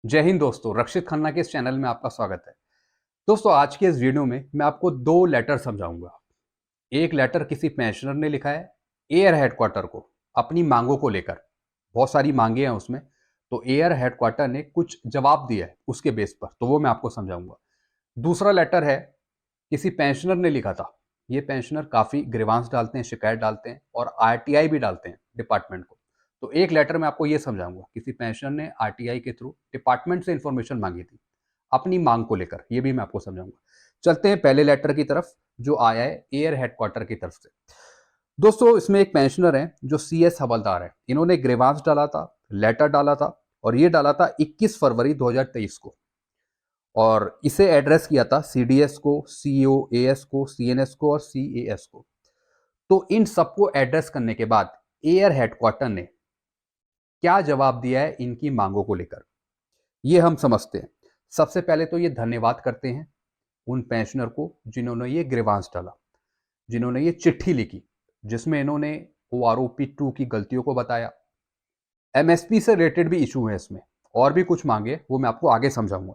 जय हिंद दोस्तों, रक्षित खन्ना के इस चैनल में आपका स्वागत है। दोस्तों, आज के इस वीडियो में मैं आपको दो लेटर समझाऊंगा। एक लेटर किसी पेंशनर ने लिखा है एयर हेडक्वार्टर को अपनी मांगों को लेकर। बहुत सारी मांगे हैं उसमें, तो एयर हेडक्वार्टर ने कुछ जवाब दिया है उसके बेस पर, तो वो मैं आपको समझाऊंगा। दूसरा लेटर है किसी पेंशनर ने लिखा था। ये पेंशनर काफ़ी ग्रीवांस डालते हैं, शिकायत डालते हैं और आरटीआई भी डालते हैं डिपार्टमेंट को। तो एक लेटर में आपको ये समझाऊंगा, किसी पेंशनर ने आरटीआई के थ्रू डिपार्टमेंट से इंफॉर्मेशन मांगी थी अपनी मांग को लेकर, ये भी मैं आपको समझाऊंगा। चलते हैं पहले लेटर की तरफ जो आया है एयर हेडक्वार्टर की तरफ से। दोस्तों, इसमें एक पेंशनर है जो CS हवलदार है। इन्होंने ग्रीवांस डाला था, लेटर डाला था और ये डाला था 21 फरवरी 2023 को। और इसे एड्रेस किया था CDS को, COAS को, CNS को और CAS को। तो इन सबको एड्रेस करने के बाद एयर हेडक्वार्टर ने क्या जवाब दिया है इनकी मांगों को लेकर, ये हम समझते हैं। सबसे पहले तो ये धन्यवाद करते हैं उन पेंशनर को जिन्होंने ये ग्रीवांस डाला, जिन्होंने ये चिट्ठी लिखी जिसमें इन्होंने OROP 2 की गलतियों को बताया। MSP से रिलेटेड भी इशू है इसमें, और भी कुछ मांगे, वो मैं आपको आगे समझाऊंगा।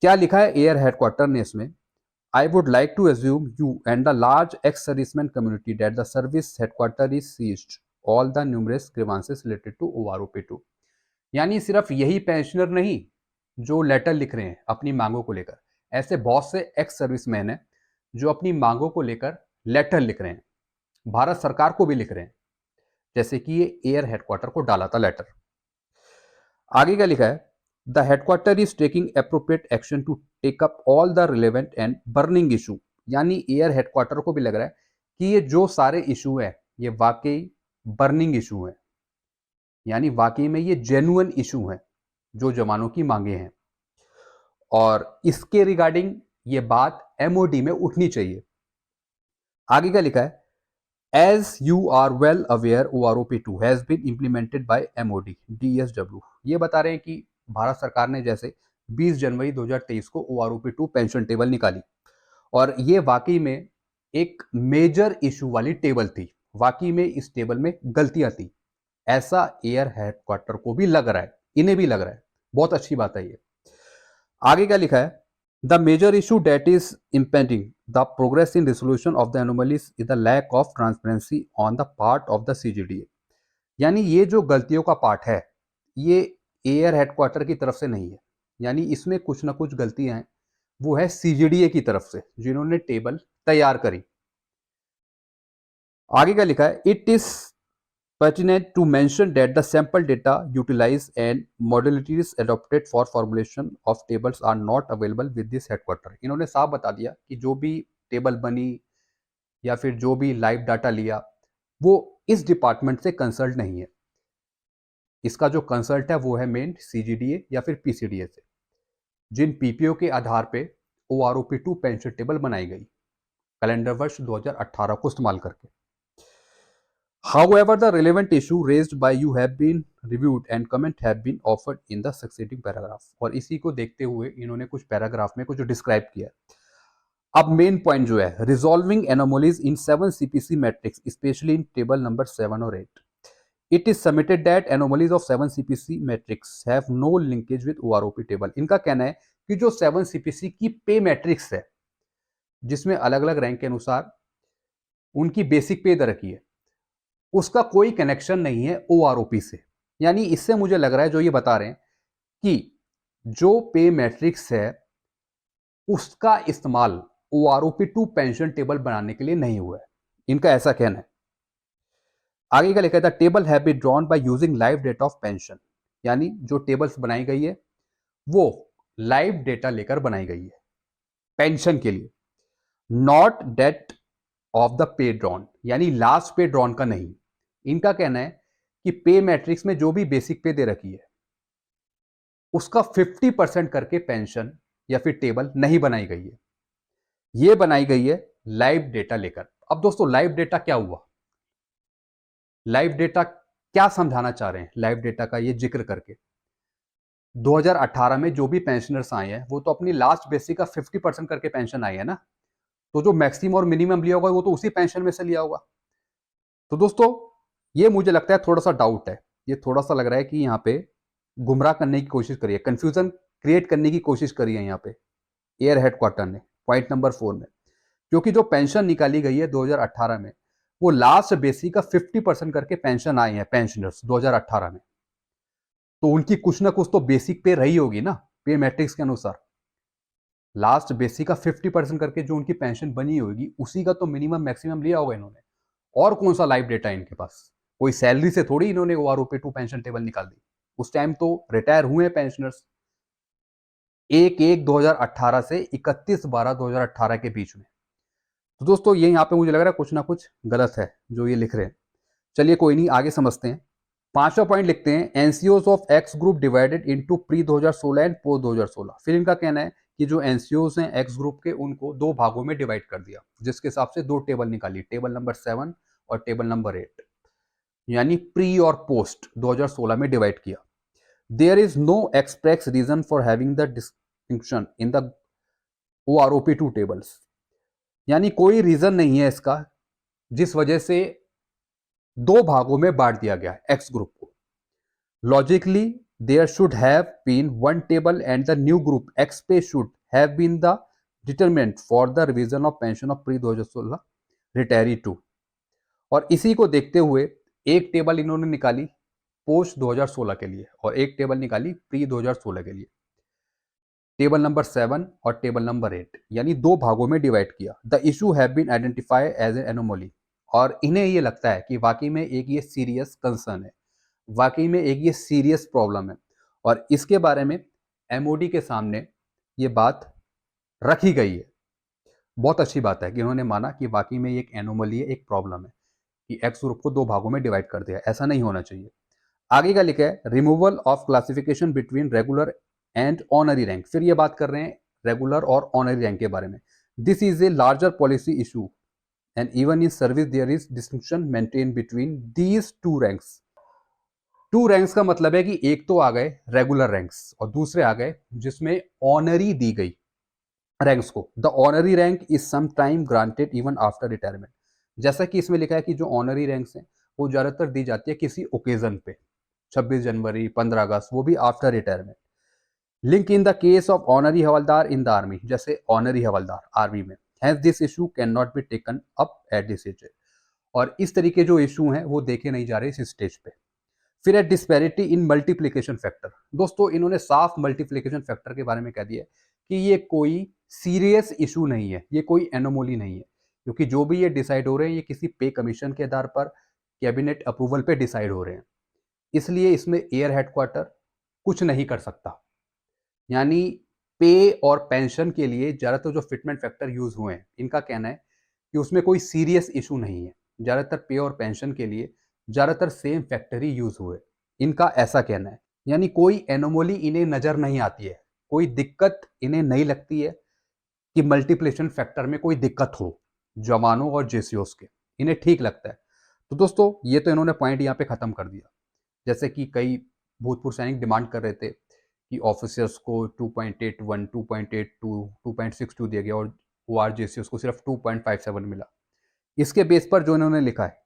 क्या लिखा है एयर हेडक्वार्टर ने इसमें? I would like to assume you and the large ex-serviceman community that the service headquarter is seized all the numerous grievances related to OROP 2। यानी सिर्फ यही पेंशनर नहीं जो लेटर लिख रहे हैं अपनी मांगों को लेकर, ऐसे बहुत से एक्स सर्विसमैन हैं जो अपनी मांगों को लेकर लेटर लिख रहे हैं, भारत सरकार को भी लिख रहे हैं, जैसे कि ये एयर हेडक्वार्टर को डाला था लेटर। आगे क्या लिखा है? The headquarter is taking appropriate action to take up all the relevant and burning issue. यानी एयर हेडक्वार्टर को भी लग रहा है कि ये जो सारे इशू है ये वाकई बर्निंग इशू है, यानी वाकई में ये जेन्युइन इशू है जो जवानों की मांगे हैं, और इसके रिगार्डिंग ये बात MOD में उठनी चाहिए। आगे क्या लिखा है? As you are well aware, OROP 2 has been implemented by MOD DSW। ये बता रहे हैं कि भारत सरकार ने जैसे 20 जनवरी 2023 को OROP 2 पेंशन टेबल निकाली, और ये वाकई में एक मेजर इशू वाली टेबल थी। वाकई में इस टेबल में गलतियां थी, ऐसा एयर हेडक्वार्टर को भी लग रहा है, इन्हें भी लग रहा है। बहुत अच्छी बात है ये। आगे क्या लिखा है? The major issue that is impeding the progress in resolution of the anomalies is the lack of transparency on the part of the CGDA। यानी ये जो गलतियों का पार्ट है ये एयर हेडक्वार्टर की तरफ से नहीं है, यानी इसमें कुछ ना कुछ गलतियां हैं, वो है CGDA की तरफ से जिन्होंने टेबल तैयार करी। आगे क्या लिखा है? It is pertinent to mention that the sample data utilized and modalities adopted for formulation of tables are not available with this headquarter। इन्होंने साफ बता दिया कि जो भी टेबल बनी या फिर जो भी लाइव डाटा लिया वो इस डिपार्टमेंट से कंसल्ट नहीं है। इसका जो कंसल्ट है वो है मेन CGDA या फिर PCDA से, जिन PPO के आधार पे OROP 2 पेंशन टेबल बनाई गई कैलेंडर वर्ष 2018 को इस्तेमाल करके। However, the relevant issue raised by you have been reviewed and comment have been offered in the succeeding paragraph। और इसी को देखते हुए इन्होंने कुछ पैराग्राफ में कुछ डिस्क्राइब किया। अब मेन पॉइंट जो है, resolving anomalies in 7 CPC matrix specially in table number 7 और 8। It is submitted that anomalies of 7 CPC matrix have no linkage with OROP table. इनका कहना है कि जो 7 CPC की पे मैट्रिक्स है जिसमें अलग अलग रैंक के अनुसार उनकी बेसिक पे दे रखी है, उसका कोई कनेक्शन नहीं है OROP से। यानी इससे मुझे लग रहा है जो ये बता रहे हैं कि जो पे मैट्रिक्स है उसका इस्तेमाल OROP 2 पेंशन टेबल बनाने के लिए नहीं हुआ है, इनका ऐसा कहना है। आगे का लिखा था table have been drawn by using live data of pension. यानी जो टेबल्स बनाई गई है वो लाइव डेटा लेकर बनाई गई है पेंशन के लिए, not date of the pay drawn, यानी लास्ट पे ड्रॉन का नहीं। इनका कहना है कि पे मैट्रिक्स में जो भी बेसिक पे दे रखी है उसका 50% करके पेंशन या फिर टेबल नहीं बनाई गई है, ये बनाई गई है लाइव डेटा लेकर। अब दोस्तों, लाइव डेटा क्या हुआ? लाइव डेटा क्या समझाना चाह रहे हैं लाइव डेटा का ये जिक्र करके? 2018 में जो भी पेंशनर्स आए हैं वो तो अपनी लास्ट बेसिक का 50% करके पेंशन आई है ना, तो जो मैक्सिमम और मिनिमम लिया होगा वो तो उसी पेंशन में से लिया होगा। तो दोस्तों, ये मुझे लगता है थोड़ा सा डाउट है, ये थोड़ा सा लग रहा है कि यहाँ पे गुमराह करने की कोशिश करी है, कंफ्यूजन क्रिएट करने की कोशिश करी है यहाँ पे एयर हेडक्वार्टर ने पॉइंट नंबर 4 में। क्योंकि जो पेंशन निकाली गई है 2018 में, वो लास्ट बेसिक का 50% करके पेंशन आए हैं पेंशनर्स 2018 में, तो उनकी कुछ ना कुछ तो बेसिक पे रही होगी ना, पे मैट्रिक्स के अनुसार। लास्ट बेसिक का 50% करके जो उनकी पेंशन बनी होगी, उसी का तो मिनिमम मैक्सिमम लिया होगा इन्होंने। और कौन सा लाइव डेटा है इनके पास? कोई सैलरी से थोड़ी इन्होंने OROP 2 पेंशन टेबल निकाल दी। उस टाइम तो रिटायर हुए हैं पेंशनर्स 1/1/2018 से 31/12/2018 के बीच में। तो दोस्तों ये यहाँ पे मुझे लग रहा है कुछ ना कुछ गलत है जो ये लिख रहे हैं। चलिए कोई नहीं, आगे समझते हैं। 5वां पॉइंट लिखते हैं, NCOs of X group divided into pre 2016 and post 2016। फिर इनका कहना है कि जो एनसीओज हैं एक्स ग्रुप के, उनको दो भागों में डिवाइड कर दिया, जिसके हिसाब से दो टेबल निकाली, टेबल नंबर 7 और टेबल नंबर 8, यानी प्री और पोस्ट 2016 में डिवाइड किया। There is no express reason for having the distinction in the OROP 2 tables, यानी कोई रीजन नहीं है इसका जिस वजह से दो भागों में बांट दिया गया है एक्स ग्रुप को। Logically there should have been one table and the new group X pay should have been the determinant for the revision of pension of pre 2016 retiree 2। और इसी को देखते हुए एक टेबल इन्होंने निकाली पोस्ट 2016 के लिए और एक टेबल निकाली प्री 2016 के लिए, टेबल नंबर 7 और टेबल नंबर 8, यानी दो भागों में डिवाइड किया। The issue have been identified as an anomaly, और इन्हें ये लगता है कि वाकई में एक ये सीरियस कंसर्न है, वाकई में एक ये सीरियस प्रॉब्लम है, और इसके बारे में MOD के सामने ये बात रखी गई है। बहुत अच्छी बात है कि उन्होंने माना कि वाकई में ये एक एनोमली है, एक प्रॉब्लम है कि एक्स ग्रुप को दो भागों में डिवाइड कर दिया, ऐसा नहीं होना चाहिए। आगे का लिखा है, removal of classification between regular and honorary rank. फिर ये बात कर रहे हैं रेगुलर और ऑनरी रैंक के बारे में। This is a larger policy issue and even in service there is distinction maintain between these two ranks. Two ranks का मतलब है कि एक तो आ गए रेगुलर रैंक्स और दूसरे आ गए जिसमें ऑनरी दी गई रैंक्स को। The honorary rank is some time granted even after retirement. जैसा कि इसमें लिखा है कि जो ऑनरी रैंक्स हैं वो ज्यादातर दी जाती है किसी ओकेजन पे, 26 जनवरी, 15 अगस्त, वो भी after retirement. Link in the case of honorary havildar in the army, जैसे ऑनरी हवलदार आर्मी में, has this issue can not be taken up at this stage. और इस तरीके जो इशू हैं वो देखे नहीं जा रहे इस स्टेज पे। फिर है डिस्पैरिटी इन मल्टीप्लिकेशन फैक्टर। दोस्तों इन्होंने साफ मल्टीप्लिकेशन फैक्टर के बारे में कह दिया कि ये कोई सीरियस इशू नहीं है, ये कोई एनोमोली नहीं है, क्योंकि जो भी ये डिसाइड हो रहे हैं ये किसी पे कमीशन के आधार पर कैबिनेट अप्रूवल पे डिसाइड हो रहे हैं, इसलिए इसमें एयर हेडक्वार्टर कुछ नहीं कर सकता। यानी पे और पेंशन के लिए ज़्यादातर जो फिटमेंट फैक्टर यूज हुए हैं, इनका कहना है कि उसमें कोई सीरियस इशू नहीं है। ज़्यादातर पे और पेंशन के लिए ज़्यादातर सेम फैक्टर ही यूज हुए, इनका ऐसा कहना है। यानी कोई एनोमोली इन्हें नज़र नहीं आती है, कोई दिक्कत इन्हें नहीं लगती है कि मल्टीप्लिकेशन फैक्टर में कोई दिक्कत हो जवानों और जेसीओस के, इन्हें ठीक लगता है। तो दोस्तों ये तो इन्होंने पॉइंट यहाँ पे ख़त्म कर दिया। जैसे कि कई भूतपूर्व सैनिक डिमांड कर रहे थे कि ऑफिसर्स को 2.81, 2.82, 2.62 दिया गया और ORJCOs को सिर्फ 2.57 मिला। इसके बेस पर जो इन्होंने लिखा है,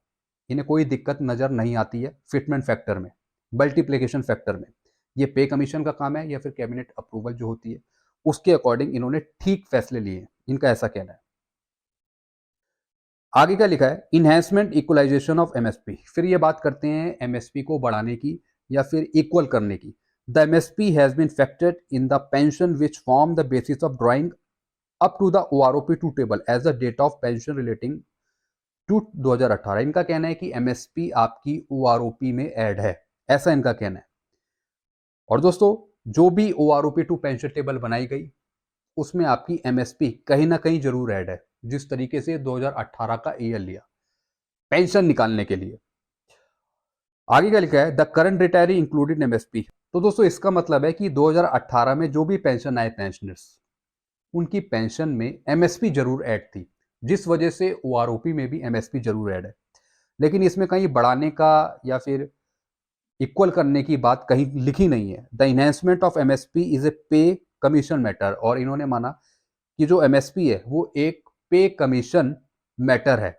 इन्हें कोई दिक्कत नज़र नहीं आती है फिटमेंट फैक्टर में, मल्टीप्लिकेशन फैक्टर में। ये पे कमीशन का काम है या फिर कैबिनेट अप्रूवल जो होती है उसके अकॉर्डिंग इन्होंने ठीक फैसले लिए हैं, इनका ऐसा कहना है। आगे क्या लिखा है, इन्हेंसमेंट इक्वलाइजेशन ऑफ MSP। फिर ये बात करते हैं MSP को बढ़ाने की या फिर इक्वल करने की। The MSP has been factored in the pension which form the basis of drawing up to the OROP 2 table as the date of pension relating to 2018। इनका कहना है कि MSP आपकी OROP में ऐड है, ऐसा इनका कहना है। और दोस्तों जो भी OROP 2 पेंशन टेबल बनाई गई उसमें आपकी MSP कहीं ना कहीं जरूर ऐड है, जिस तरीके से 2018 का ईयर लिया पेंशन निकालने के लिए। आगे क्या लिखा है, the current retiree included MSP। तो दोस्तों इसका मतलब है कि 2018 में जो भी पेंशन आए पेंशनर्स, उनकी पेंशन में MSP जरूर ऐड थी, जिस वजह से OROP में भी MSP जरूर ऐड है। लेकिन इसमें कहीं बढ़ाने का या फिर इक्वल करने की बात कहीं लिखी नहीं है। The enhancement of MSP is a पे कमीशन मैटर, और इन्होंने माना कि जो MSP है वो एक पे कमीशन मैटर है,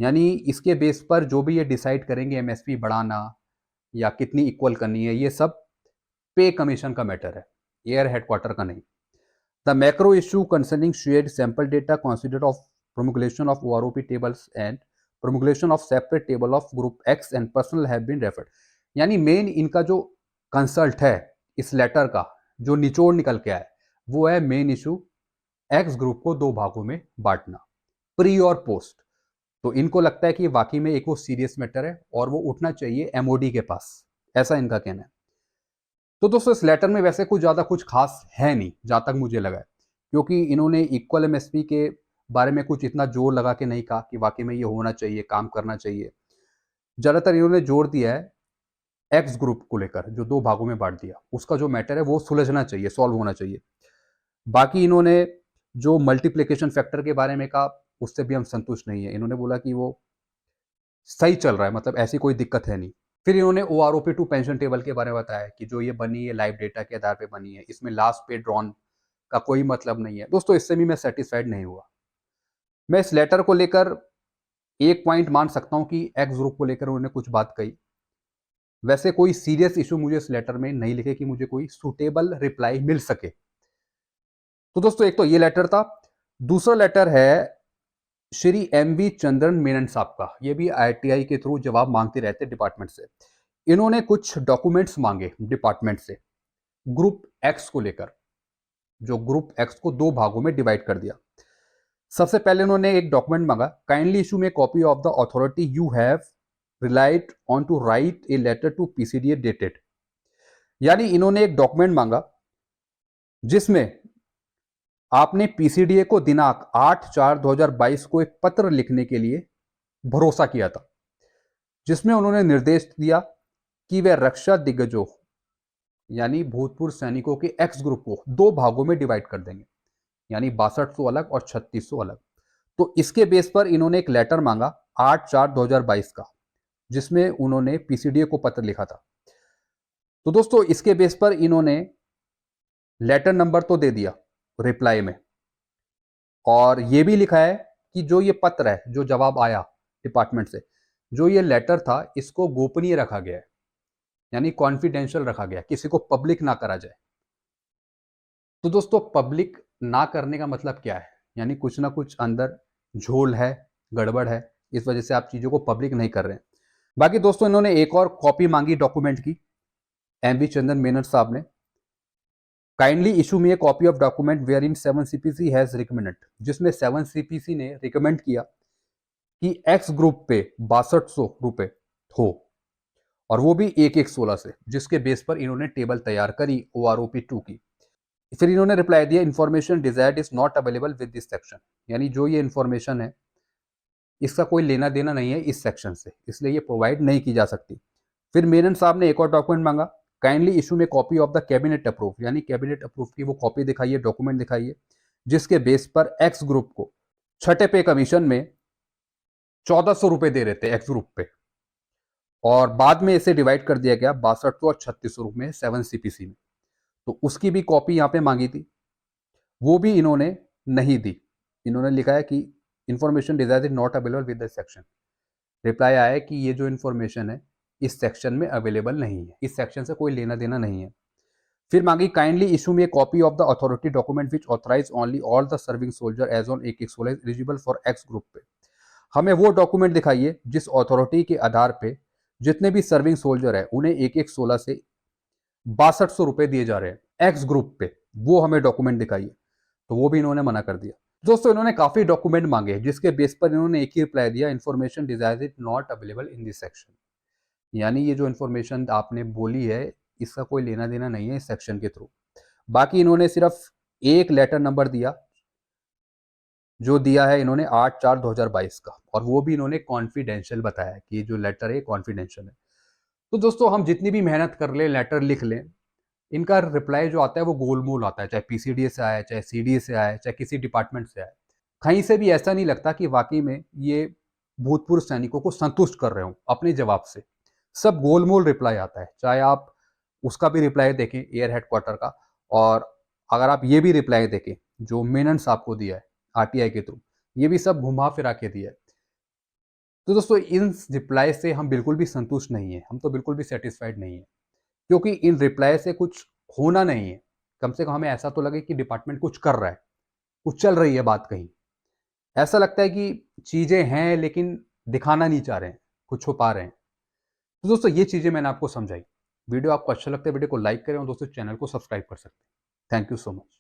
यानी इसके बेस पर जो भी ये डिसाइड करेंगे MSP बढ़ाना या कितनी इक्वल करनी है, ये सब पे कमीशन का मैटर है, एयर हेडक्वार्टर का नहीं। The macro issue concerning shared sample data consider of promulgation of OROP tables and promulgation of separate table of group X and personal have been referred। यानी मेन इनका जो consult है इस letter का, जो निचोड़ निकल के आया वो है मेन इशू एक्स ग्रुप को दो भागों में बांटना, प्री और पोस्ट। तो इनको लगता है कि वाकई में एक वो सीरियस मैटर है और वो उठना चाहिए एमओडी के पास, ऐसा इनका कहना है। तो दोस्तों इस लेटर में वैसे कुछ ज़्यादा कुछ खास है नहीं जहाँ तक मुझे लगा है, क्योंकि इन्होंने इक्वल एमएसपी के बारे में कुछ इतना जोर लगा के नहीं कहा कि वाकई में ये होना चाहिए, काम करना चाहिए। ज़्यादातर इन्होंने जोर दिया है एक्स ग्रुप को लेकर, जो दो भागों में बांट दिया, उसका जो मैटर है वो सुलझना चाहिए, सॉल्व होना चाहिए। बाकी इन्होंने जो मल्टीप्लिकेशन फैक्टर के बारे में कहा उससे भी हम संतुष्ट नहीं है। इन्होंने बोला कि वो सही चल रहा है, मतलब ऐसी कोई दिक्कत है नहीं। फिर इन्होंने OROP2 पेंशन टेबल के बारे में बताया कि जो ये बनी है लाइव डेटा के आधार पे बनी है, इसमें लास्ट पे ड्रॉन का कोई मतलब नहीं है। दोस्तों इससे भी मैं सेटिस्फाइड नहीं हुआ। मैं इस लेटर को लेकर एक पॉइंट मान सकता हूं कि एक्स ग्रुप को लेकर उन्होंने कुछ बात कही, वैसे कोई सीरियस इशू मुझे इस लेटर में नहीं लिखे कि मुझे कोई सुटेबल रिप्लाई मिल सके। तो दोस्तों एक तो ये लेटर था। दूसरा लेटर है श्री MV चंद्रन मेनन साहब का। ये भी ITI के थ्रू जवाब मांगते रहते डिपार्टमेंट से। इन्होंने कुछ डॉक्यूमेंट्स मांगे डिपार्टमेंट से ग्रुप एक्स को लेकर, जो ग्रुप एक्स को दो भागों में डिवाइड कर दिया। सबसे पहले उन्होंने एक डॉक्यूमेंट मांगा, kindly issue me copy of the authority you have relied on to write a letter to PCDA dated. यानी इन्होंने एक डॉक्यूमेंट मांगा जिसमें आपने PCDA को दिनांक 8/4/2022 को एक पत्र लिखने के लिए भरोसा किया था, जिसमें उन्होंने निर्देश दिया कि वे रक्षा दिग्गजों यानी भूतपूर्व सैनिकों के एक्स ग्रुप को दो भागों में डिवाइड कर देंगे, यानी 6200 अलग और 3600 अलग। तो इसके बेस पर इन्होंने एक लेटर मांगा 8/4/2022 का, जिसमें उन्होंने PCDA को पत्र लिखा था। तो दोस्तों इसके बेस पर इन्होंने लेटर नंबर तो दे दिया रिप्लाई में, और ये भी लिखा है कि जो ये पत्र है, जो जवाब आया डिपार्टमेंट से, जो ये लेटर था, इसको गोपनीय रखा गया है, यानी कॉन्फिडेंशियल रखा गया, किसी को पब्लिक ना करा जाए। तो दोस्तों पब्लिक ना करने का मतलब क्या है, यानी कुछ ना कुछ अंदर झोल है, गड़बड़ है, इस वजह से आप चीज़ों को पब्लिक नहीं कर रहे हैं। बाकी दोस्तों इन्होंने एक और कॉपी मांगी डॉक्यूमेंट की, MV चंदन मेनन साहब ने, kindly issue me copy of document where in 7CPC has recommended, जिसमें 7CPC ने रिकमेंड किया कि एक्स ग्रुप पे 6200 रुपए हो, और वो भी 1/16 से, जिसके बेस पर इन्होंने टेबल तैयार करी OROP2 की। फिर इन्होंने रिप्लाई दिया, information desired is not available with this section, यानी जो ये इन्फॉर्मेशन है इसका कोई लेना देना नहीं है इस सेक्शन से, इसलिए ये प्रोवाइड नहीं की जा सकती। फिर मेनन साहब ने एक और डॉक्यूमेंट मांगा, kindly issue me copy of the cabinet approve, यानी कैबिनेट अप्रूव की वो कॉपी दिखाइए, डॉक्यूमेंट दिखाइए, जिसके बेस पर एक्स ग्रुप को छठे पे कमीशन में 1400 रुपए दे रहे थे एक्स ग्रुप पे, और बाद में इसे डिवाइड कर दिया गया 6200 और 3600 रुपए में 7CPC में। तो उसकी भी कॉपी यहाँ पे मांगी थी, वो भी इन्होंने नहीं दी। इन्होंने लिखा है कि information desire is not available with the section. Reply आया है कि ये जो इन्फॉर्मेशन है इस सेक्शन में अवेलेबल नहीं है, इस सेक्शन से कोई लेना देना नहीं है। फिर मांगी, kindly issue me copy of the authority document which authorize only all the serving soldier as on 1/16 eligible for X group pay. हमें वो डॉक्यूमेंट दिखाइए जिस अथॉरिटी के आधार पे जितने भी सर्विंग सोल्जर है उन्हें 1/16 से 6200 रुपए दिए जा रहे हैं एक्स ग्रुप पे, वो हमें डॉक्यूमेंट दिखाइए। तो वो भी इन्होंने मना कर दिया। दोस्तों इन्होंने काफी डॉक्यूमेंट मांगे, जिसके बेस पर इन्होंने एक ही रिप्लाई दिया, information desired is not available in this section, यानी ये जो इन्फॉर्मेशन आपने बोली है इसका कोई लेना देना नहीं है इस सेक्शन के थ्रू। बाकी इन्होंने सिर्फ एक लेटर नंबर दिया, जो दिया है इन्होंने 8/4/2022 का, और वो भी इन्होंने कॉन्फिडेंशियल बताया कि ये जो लेटर है कॉन्फिडेंशियल है। तो दोस्तों हम जितनी भी मेहनत कर लें, लेटर लिख लें, इनका रिप्लाई जो आता है वो गोलमोल आता है, चाहे PCDA से आए, चाहे CDA से आए, चाहे किसी डिपार्टमेंट से आए। कहीं से भी ऐसा नहीं लगता कि वाकई में ये भूतपूर्व सैनिकों को संतुष्ट कर रहे हो अपने जवाब से। सब गोलमोल रिप्लाई आता है, चाहे आप उसका भी रिप्लाई देखें एयर हेडक्वार्टर का, और अगर आप ये भी रिप्लाई देखें जो मेनन साहब को दिया है RTI के थ्रू, ये भी सब घुमा फिरा के दिया है। तो दोस्तों इन रिप्लाई से हम बिल्कुल भी संतुष्ट नहीं है, हम तो बिल्कुल भी सेटिस्फाइड नहीं है, क्योंकि इन रिप्लाई से कुछ होना नहीं है। कम से कम हमें ऐसा तो लगे कि डिपार्टमेंट कुछ कर रहा है, कुछ चल रही है बात कहीं। ऐसा लगता है कि चीज़ें हैं लेकिन दिखाना नहीं चाह रहे हैं, कुछ छुपा रहे हैं। तो दोस्तों ये चीज़ें मैंने आपको समझाई। वीडियो आपको अच्छा लगता है, वीडियो को लाइक करें और दोस्तों चैनल को सब्सक्राइब कर सकते हैं। Thank you so much.